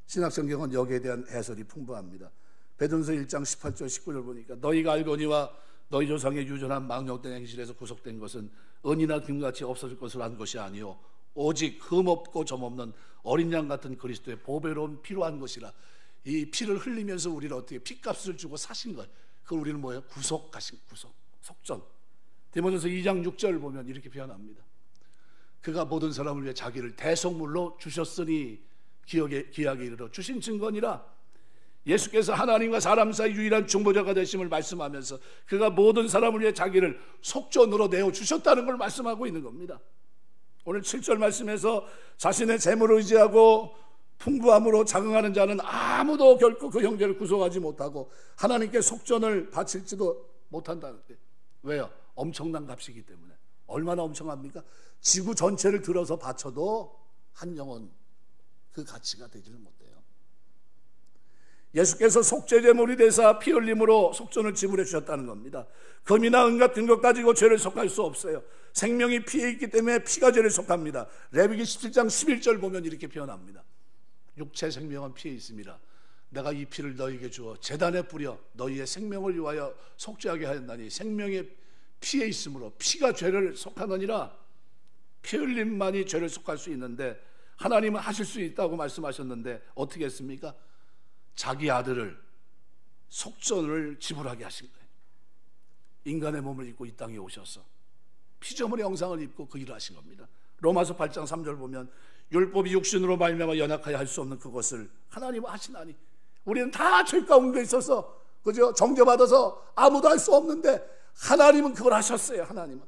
신약성경은 여기에 대한 해설이 풍부합니다. 베드로전서 1장 18절 19절 보니까 너희가 알거니와 너희 조상의 유전한 망령된 행실에서 구속된 것은 은이나 금같이 없어질 것을 안 것이 아니요 오직 흠없고 점없는 어린 양 같은 그리스도의 보배로운 피로 한 것이라. 이 피를 흘리면서 우리를 어떻게 피값을 주고 사신 거예요. 그걸 우리는 뭐예요? 구속하신 구속, 속전. 디모데전서 2장 6절 보면 이렇게 표현합니다. 그가 모든 사람을 위해 자기를 대속물로 주셨으니 기약에 이르러 주신 증거니라. 예수께서 하나님과 사람 사이 유일한 중보자가 되심을 말씀하면서 그가 모든 사람을 위해 자기를 속전으로 내어주셨다는 걸 말씀하고 있는 겁니다. 오늘 7절 말씀에서 자신의 재물을 의지하고 풍부함으로 자긍하는 자는 아무도 결코 그 형제를 구속하지 못하고 하나님께 속전을 바칠지도 못한다는 거예요. 왜요? 엄청난 값이기 때문에. 얼마나 엄청납니까? 지구 전체를 들어서 바쳐도 한 영혼 그 가치가 되지를 못해요. 예수께서 속죄제물이 되사 피 흘림으로 속전을 지불해 주셨다는 겁니다. 금이나 은 같은 것 가지고 죄를 속할 수 없어요. 생명이 피에 있기 때문에 피가 죄를 속합니다. 레위기 17장 11절 보면 이렇게 표현합니다. 육체 생명은 피에 있습니다. 내가 이 피를 너희에게 주어 제단에 뿌려 너희의 생명을 위하여 속죄하게 하였나니 생명의 피에 있으므로 피가 죄를 속하느니라. 피 흘림만이 죄를 속할 수 있는데 하나님은 하실 수 있다고 말씀하셨는데 어떻게 했습니까? 자기 아들을 속전을 지불하게 하신 거예요. 인간의 몸을 입고 이 땅에 오셔서 피조물의 형상을 입고 그 일을 하신 겁니다. 로마서 8장 3절 보면 율법이 육신으로 말미암아 연약하여 할 수 없는 그것을 하나님은 하시나니 우리는 다 죄 가운데 있어서 그죠? 정죄받아서 아무도 할 수 없는데 하나님은 그걸 하셨어요. 하나님은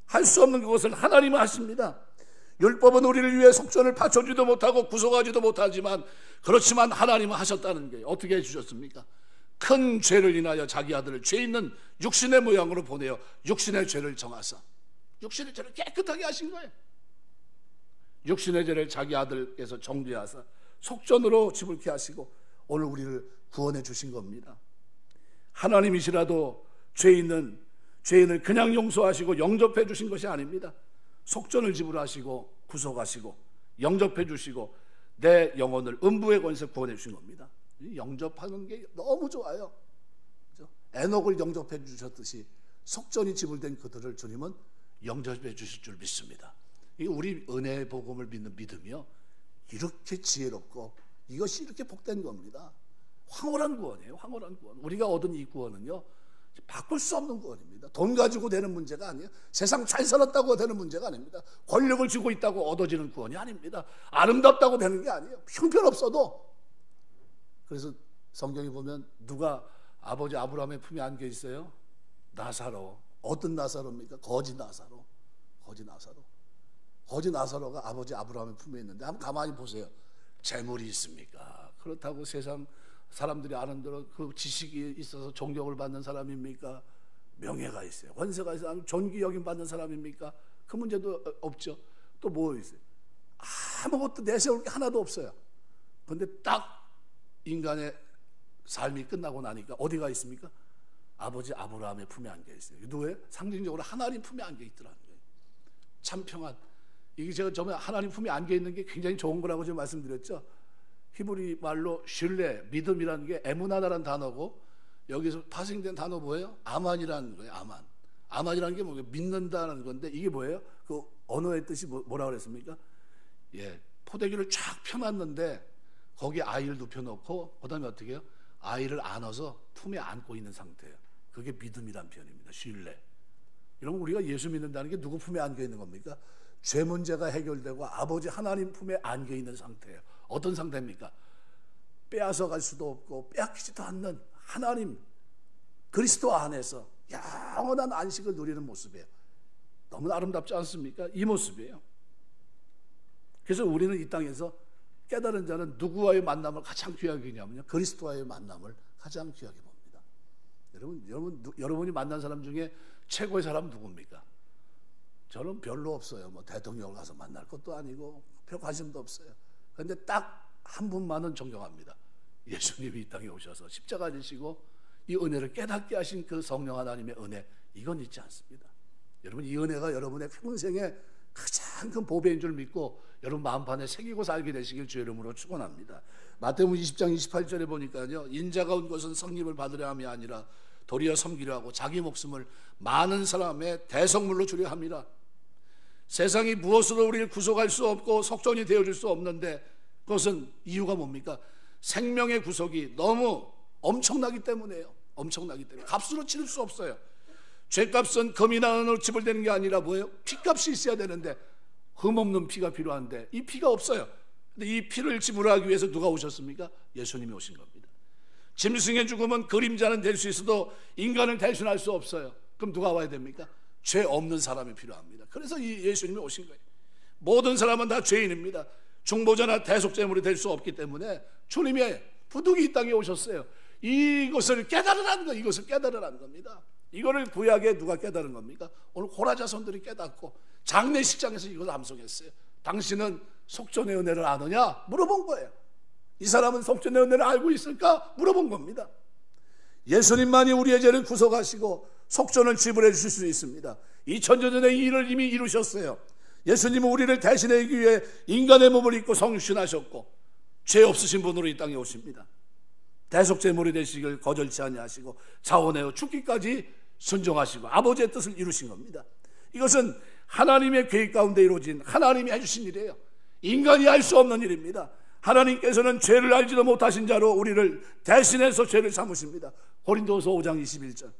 할 수 없는 그것을 하나님은 하십니다. 율법은 우리를 위해 속전을 바쳐주지도 못하고 구속하지도 못하지만 그렇지만 하나님은 하셨다는 게 어떻게 해주셨습니까? 큰 죄를 인하여 자기 아들을 죄 있는 육신의 모양으로 보내어 육신의 죄를 정하사 육신의 죄를 깨끗하게 하신 거예요. 육신의 죄를 자기 아들께서 정죄하사 속전으로 지불케 하시고 오늘 우리를 구원해 주신 겁니다. 하나님이시라도 죄인을 그냥 용서하시고 영접해 주신 것이 아닙니다. 속전을 지불하시고 구속하시고 영접해 주시고 내 영혼을 음부의 권세에서 구원해 주신 겁니다. 영접하는 게 너무 좋아요. 그렇죠? 에녹을 영접해 주셨듯이 속전이 지불된 그들을 주님은 영접해 주실 줄 믿습니다. 우리 은혜의 복음을 믿는 믿음이요, 이렇게 지혜롭고 이것이 이렇게 복된 겁니다. 황홀한 구원이에요. 황홀한 구원. 우리가 얻은 이 구원은요, 바꿀 수 없는 구원입니다. 돈 가지고 되는 문제가 아니에요. 세상 잘 살았다고 되는 문제가 아닙니다. 권력을 쥐고 있다고 얻어지는 구원이 아닙니다. 아름답다고 되는 게 아니에요. 형편없어도. 그래서 성경에 보면 누가 아버지 아브라함의 품에 안겨 있어요? 나사로. 어떤 나사로입니까? 거지 나사로. 거지 나사로가 아버지 아브라함의 품에 있는데 한번 가만히 보세요. 재물이 있습니까? 그렇다고 세상 사람들이 아는 대로 그 지식이 있어서 존경을 받는 사람입니까? 명예가 있어요. 권세가 있어요. 존귀 여김 받는 사람입니까? 그 문제도 없죠. 또 뭐 있어요? 아무것도 내세울 게 하나도 없어요. 그런데 딱 인간의 삶이 끝나고 나니까 어디가 있습니까? 아버지 아브라함의 품에 안겨 있어요. 누구예요? 상징적으로 하나님 품에 안겨 있더라는 거예요. 참 평안. 이게 제가 처음에 하나님 품에 안겨 있는 게 굉장히 좋은 거라고 제가 말씀드렸죠. 히브리 말로 신뢰, 믿음이라는 게 에무나다라는 단어고 여기서 파생된 단어 뭐예요? 아만이라는 거예요. 아만이라는 게 뭐예요? 믿는다는 건데 이게 뭐예요? 그 언어의 뜻이 뭐라고 그랬습니까? 예, 포대기를 쫙 펴놨는데 거기에 아이를 눕혀놓고 그 다음에 어떻게 해요? 아이를 안아서 품에 안고 있는 상태예요. 그게 믿음이란 표현입니다. 신뢰. 이러면 우리가 예수 믿는다는 게 누구 품에 안겨 있는 겁니까? 죄 문제가 해결되고 아버지 하나님 품에 안겨 있는 상태예요. 어떤 상태입니까? 빼앗아 갈 수도 없고 빼앗기지도 않는 하나님 그리스도 안에서 영원한 안식을 누리는 모습이에요. 너무 아름답지 않습니까? 이 모습이에요. 그래서 우리는 이 땅에서 깨달은 자는 누구와의 만남을 가장 귀하게 여기냐면요, 그리스도와의 만남을 가장 귀하게 봅니다. 여러분이 만난 사람 중에 최고의 사람 누굽니까? 저는 별로 없어요. 뭐 대통령을 가서 만날 것도 아니고 별 관심도 없어요. 그런데 딱 한 분만은 존경합니다. 예수님이 이 땅에 오셔서 십자가 지시고 이 은혜를 깨닫게 하신 그 성령 하나님의 은혜, 이건 잊지 않습니다. 여러분, 이 은혜가 여러분의 평생에 가장 큰 보배인 줄 믿고 여러분 마음판에 새기고 살게 되시길 주의 이름으로 축원합니다. 마태복음 20장 28절에 보니까요, 인자가 온 것은 성립을 받으려 함이 아니라 도리어 섬기려 하고 자기 목숨을 많은 사람의 대성물로 주려 함이라. 세상이 무엇으로 우리를 구속할 수 없고 속전이 되어줄 수 없는데 그것은 이유가 뭡니까? 생명의 구속이 너무 엄청나기 때문에요. 엄청나기 때문에 값으로 치를 수 없어요. 죄값은 금이나 은으로 지불되는 게 아니라 뭐예요? 피값이 있어야 되는데 흠없는 피가 필요한데 이 피가 없어요. 근데 이 피를 지불하기 위해서 누가 오셨습니까? 예수님이 오신 겁니다. 짐승의 죽음은 그림자는 될 수 있어도 인간을 대신할 수 없어요. 그럼 누가 와야 됩니까? 죄 없는 사람이 필요합니다. 그래서 이 예수님이 오신 거예요. 모든 사람은 다 죄인입니다. 중보자나 대속제물이 될 수 없기 때문에 주님의 부득이 이 땅에 오셨어요. 이것을 깨달으라는 거, 이것을 깨달으라는 겁니다. 이거를 구약에 누가 깨달은 겁니까? 오늘 고라자손들이 깨닫고 장례식장에서 이걸 암송했어요. 당신은 속전의 은혜를 아느냐? 물어본 거예요. 이 사람은 속전의 은혜를 알고 있을까? 물어본 겁니다. 예수님만이 우리의 죄를 구속하시고 속전을 지불해 주실 수 있습니다. 2000년 전에 이 일을 이미 이루셨어요. 예수님은 우리를 대신하기 위해 인간의 몸을 입고 성육신하셨고 죄 없으신 분으로 이 땅에 오십니다. 대속제물이 되시길 거절치 아니하시고 자원하여 죽기까지 순종하시고 아버지의 뜻을 이루신 겁니다. 이것은 하나님의 계획 가운데 이루어진 하나님이 해주신 일이에요. 인간이 할 수 없는 일입니다. 하나님께서는 죄를 알지도 못하신 자로 우리를 대신해서 죄를 삼으십니다. 고린도서 5장 21절.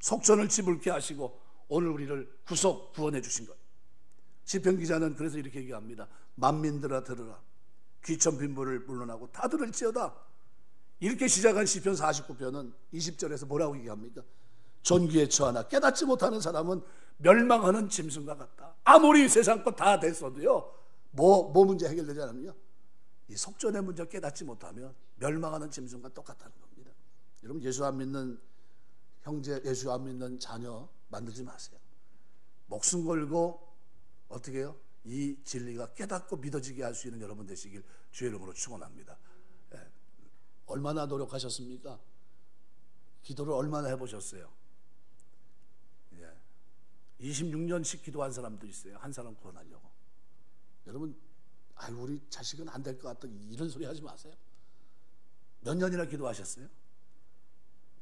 속전을 지불케 하시고 오늘 우리를 구원해 주신 거예요. 시편 기자는 그래서 이렇게 얘기합니다. 만민들아 들으라. 귀천 빈부를 물러나고 다 들을지어다. 이렇게 시작한 시편 49편은 20절에서 뭐라고 얘기합니까? 존귀에 처하나 깨닫지 못하는 사람은 멸망하는 짐승과 같다. 아무리 세상 것 다 됐어도요, 뭐 문제 해결되지 않으면요, 이 속전의 문제 깨닫지 못하면 멸망하는 짐승과 똑같다는 겁니다. 여러분, 예수 안 믿는 형제, 예수 안 믿는 자녀 만들지 마세요. 목숨 걸고 어떻게 해요? 이 진리가 깨닫고 믿어지게 할 수 있는 여러분 되시길 주의 이름으로 축원합니다. 예. 얼마나 노력하셨습니까? 기도를 얼마나 해보셨어요? 예. 26년씩 기도한 사람도 있어요. 한 사람 구원하려고. 여러분, 우리 자식은 안 될 것 같다 이런 소리 하지 마세요. 몇 년이나 기도하셨어요?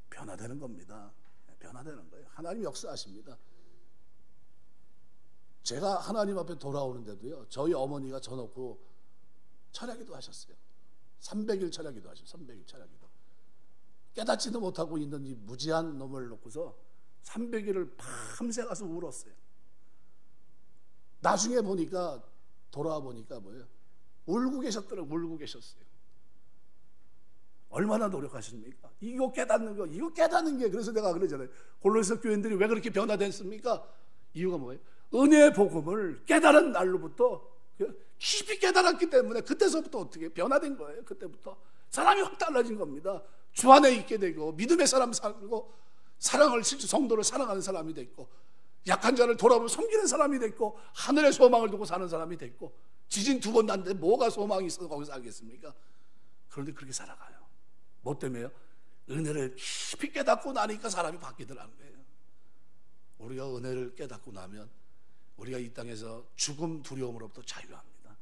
변화되는 겁니다. 변화되는 거예요. 하나님 역사하십니다. 제가 하나님 앞에 돌아오는데도요, 저희 어머니가 저놓고 철야기도 하셨어요. 300일 철야기도 하셨어요. 300일 철야기도. 깨닫지도 못하고 있는 이 무지한 놈을 놓고서 300일을 밤새 가서 울었어요. 나중에 보니까, 돌아와 보니까 뭐예요? 울고 계셨더라고요. 울고 계셨어요. 얼마나 노력하십니까? 이거 깨닫는 거, 이거 깨닫는 게, 그래서 내가 그러잖아요. 골로새 교인들이 왜 그렇게 변화됐습니까? 이유가 뭐예요? 은혜의 복음을 깨달은 날로부터 깊이 깨달았기 때문에 그때서부터 어떻게 변화된 거예요. 그때부터 사람이 확 달라진 겁니다. 주 안에 있게 되고 믿음의 사람 살고 사랑을, 실제 성도를 사랑하는 사람이 됐고 약한 자를 돌아보며 섬기는 사람이 됐고 하늘의 소망을 두고 사는 사람이 됐고 지진 2번 났는데 뭐가 소망이 있어서 거기서 살겠습니까? 그런데 그렇게 살아가요. 뭐 때문에요? 은혜를 깊이 깨닫고 나니까 사람이 바뀌더라는 거예요. 우리가 은혜를 깨닫고 나면 우리가 이 땅에서 죽음 두려움으로부터 자유합니다.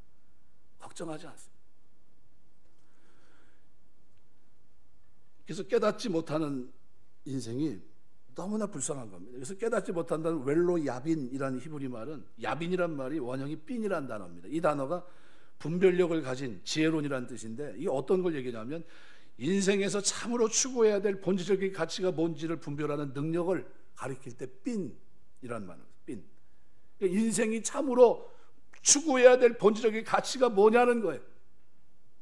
걱정하지 않습니다. 그래서 깨닫지 못하는 인생이 너무나 불쌍한 겁니다. 그래서 깨닫지 못한다는 웰로 야빈이라는 히브리 말은, 야빈이란 말이 원형이 빈이라는 단어입니다. 이 단어가 분별력을 가진 지혜론이라는 뜻인데, 이게 어떤 걸 얘기하냐면 인생에서 참으로 추구해야 될 본질적인 가치가 뭔지를 분별하는 능력을 가리킬 때 빈이라는 말입니다. 빈. 인생이 참으로 추구해야 될 본질적인 가치가 뭐냐는 거예요.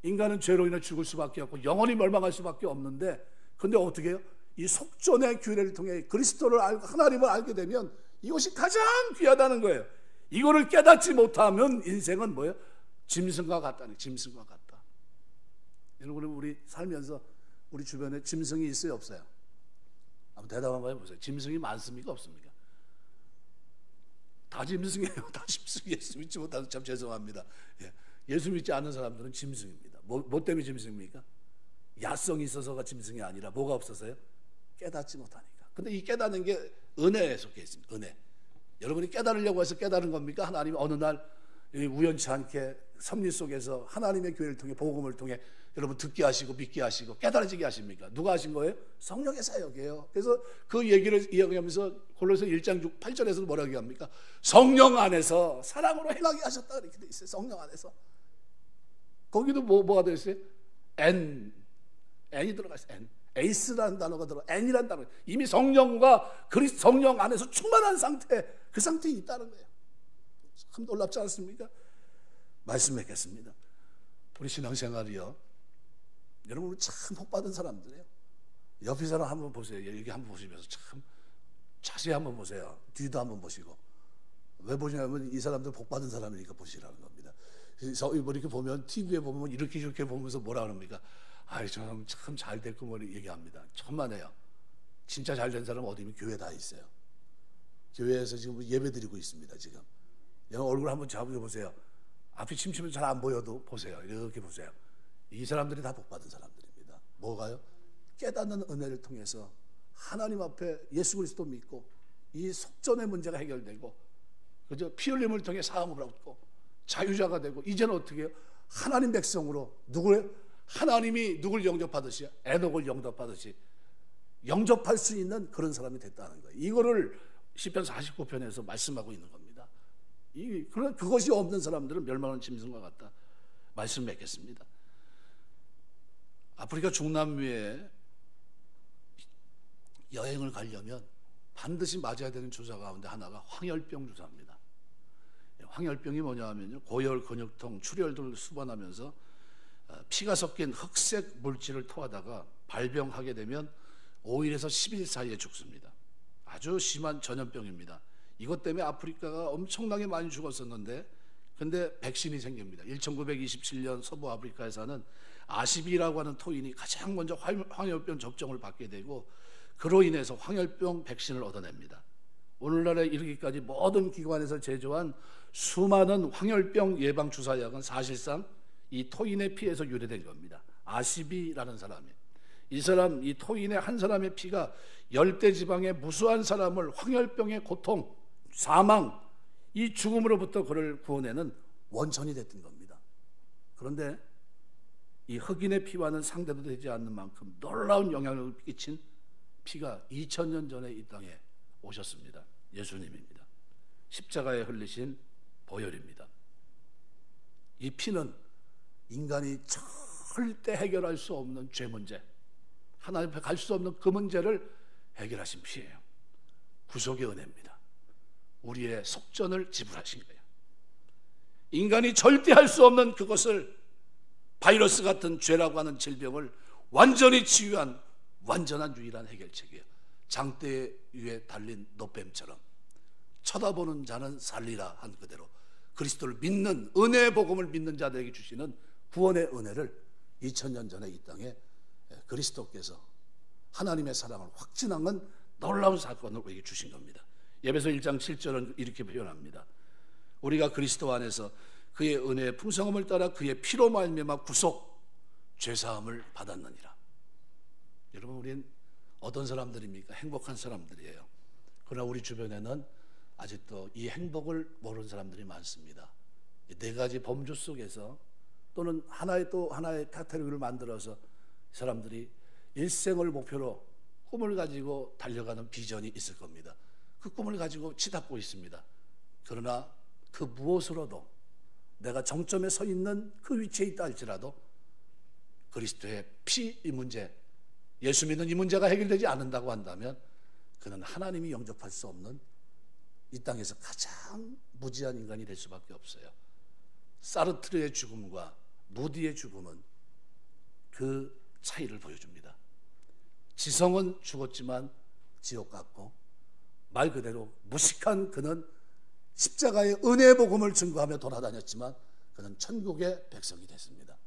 인간은 죄로 인해 죽을 수밖에 없고 영원히 멸망할 수밖에 없는데, 근데 어떻게 해요? 이 속전의 규례를 통해 그리스도를 알고 하나님을 알게 되면 이것이 가장 귀하다는 거예요. 이거를 깨닫지 못하면 인생은 뭐예요? 짐승과 같다는, 짐승과 같다. 여러분, 우리 살면서 우리 주변에 짐승이 있어요, 없어요? 한번 대답 한번 해보세요. 짐승이 많습니까, 없습니까? 다 짐승이에요. 다 짐승. 예수 믿지 못해서 참 죄송합니다. 예수 믿지 않는 사람들은 짐승입니다. 뭐 때문에 짐승입니까? 야성이 있어서가 짐승이 아니라 뭐가 없어서요? 깨닫지 못하니까. 근데 이 깨닫는 게 은혜에 속해 있습니다. 은혜. 여러분이 깨달으려고 해서 깨달은 겁니까? 하나님이 어느 날 우연치 않게 섭리 속에서 하나님의 교회를 통해, 복음을 통해 여러분 듣게 하시고 믿게 하시고 깨달아지게 하십니까? 누가 하신 거예요? 성령의 사역이에요. 그래서 그 얘기를 이야기하면서 골로새 1장 8절에서 뭐라고 얘기합니까? 성령 안에서 사랑으로 행하게 하셨다, 이렇게 돼 있어요. 성령 안에서. 거기도 뭐가 되어 있어요? N이 들어가 있어요. 에이스라는 단어가 들어, N이라는 단어, 이미 성령과 성령 안에서 충만한 상태, 그 상태에 있다는 거예요. 참 놀랍지 않습니까? 말씀 맺겠습니다. 우리 신앙생활이요, 여러분 참 복받은 사람들이에요. 옆에 사람 한번 보세요. 여기 한번 보시면서 참 자세히 한번 보세요. 뒤도 한번 보시고. 왜 보시냐면 이 사람들 복받은 사람이니까 보시라는 겁니다. 그래서 이렇게 보면, TV에 보면 이렇게 보면서 뭐라 그럽니까? 아이, 참 잘 됐고 뭐 얘기합니다. 천만에요. 진짜 잘 된 사람은 어디면 교회 다 있어요. 교회에서 지금 예배 드리고 있습니다. 지금 얼굴 한번 잡아보세요. 앞이 침침해서 잘 안 보여도 보세요. 이렇게 보세요. 이 사람들이 다 복받은 사람들입니다. 뭐가요? 깨닫는 은혜를 통해서 하나님 앞에 예수 그리스도 믿고 이 속전의 문제가 해결되고, 그죠? 피 흘림을 통해 사함을 얻고 자유자가 되고, 이제는 어떻게 해요? 하나님 백성으로, 하나님이 누굴 영접하듯이, 에녹을 영접하듯이 영접할 수 있는 그런 사람이 됐다는 거예요. 이거를 시편 49편에서 말씀하고 있는 겁니다. 그것이 없는 사람들은 멸망하는 짐승과 같다. 말씀 맺겠습니다. 아프리카 중남미에 여행을 가려면 반드시 맞아야 되는 주사 가운데 하나가 황열병 주사입니다. 황열병이 뭐냐 하면요, 고열, 근육통, 출혈들을 수반하면서 피가 섞인 흑색 물질을 토하다가 발병하게 되면 5일에서 10일 사이에 죽습니다. 아주 심한 전염병입니다. 이것 때문에 아프리카가 엄청나게 많이 죽었었는데, 근데 백신이 생깁니다. 1927년 서부 아프리카에 사는 아시비라고 하는 토인이 가장 먼저 황열병 접종을 받게 되고, 그로 인해서 황열병 백신을 얻어냅니다. 오늘날에 이르기까지 모든 기관에서 제조한 수많은 황열병 예방 주사약은 사실상 이 토인의 피에서 유래된 겁니다. 아시비라는 사람이, 이 토인의 한 사람의 피가 열대 지방의 무수한 사람을 황열병의 고통, 사망, 이 죽음으로부터 그를 구원하는 원천이 됐던 겁니다. 그런데 이 흑인의 피와는 상대도 되지 않는 만큼 놀라운 영향력을 끼친 피가 2000년 전에 이 땅에 오셨습니다. 예수님입니다. 십자가에 흘리신 보혈입니다. 이 피는 인간이 절대 해결할 수 없는 죄 문제, 하나님 앞에 갈 수 없는 그 문제를 해결하신 피예요. 구속의 은혜입니다. 우리의 속전을 지불하신 거예요. 인간이 절대 할 수 없는 그것을, 바이러스 같은 죄라고 하는 질병을 완전히 치유한 완전한 유일한 해결책이에요. 장대 위에 달린 노뱀처럼 쳐다보는 자는 살리라 한 그대로 그리스도를 믿는, 은혜의 복음을 믿는 자들에게 주시는 구원의 은혜를 2000년 전에 이 땅에 그리스도께서 하나님의 사랑을 확증하는 놀라운 사건을 우리에게 주신 겁니다. 에베소 1장 7절은 이렇게 표현합니다. 우리가 그리스도 안에서 그의 은혜의 풍성함을 따라 그의 피로 말미암아 구속, 죄사함을 받았느니라. 여러분, 우린 어떤 사람들입니까? 행복한 사람들이에요. 그러나 우리 주변에는 아직도 이 행복을 모르는 사람들이 많습니다. 네 가지 범주 속에서, 또는 하나의 카테고리를 만들어서 사람들이 일생을 목표로 꿈을 가지고 달려가는 비전이 있을 겁니다. 그 꿈을 가지고 치닫고 있습니다. 그러나 그 무엇으로도 내가 정점에 서 있는 그 위치에 있다 할지라도 그리스도의 피 이 문제, 예수 믿는 이 문제가 해결되지 않는다고 한다면 그는 하나님이 영접할 수 없는 이 땅에서 가장 무지한 인간이 될 수밖에 없어요. 사르트르의 죽음과 무디의 죽음은 그 차이를 보여줍니다. 지성은 죽었지만 지옥 갔고, 말 그대로 무식한 그는 십자가의 은혜의 복음을 증거하며 돌아다녔지만 그는 천국의 백성이 됐습니다.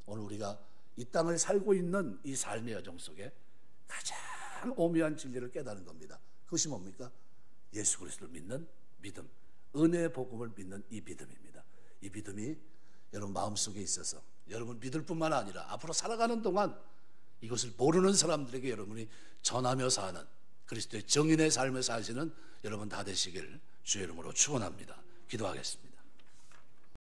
오늘 우리가 이 땅을 살고 있는 이 삶의 여정 속에 가장 오묘한 진리를 깨닫는 겁니다. 그것이 뭡니까? 예수 그리스도를 믿는 믿음, 은혜의 복음을 믿는 이 믿음입니다. 이 믿음이 여러분 마음속에 있어서 여러분 믿을 뿐만 아니라 앞으로 살아가는 동안 이것을 모르는 사람들에게 여러분이 전하며 사는 그리스도의 정인의 삶을 사시는 여러분 다 되시길 주의 이름으로 축원합니다. 기도하겠습니다.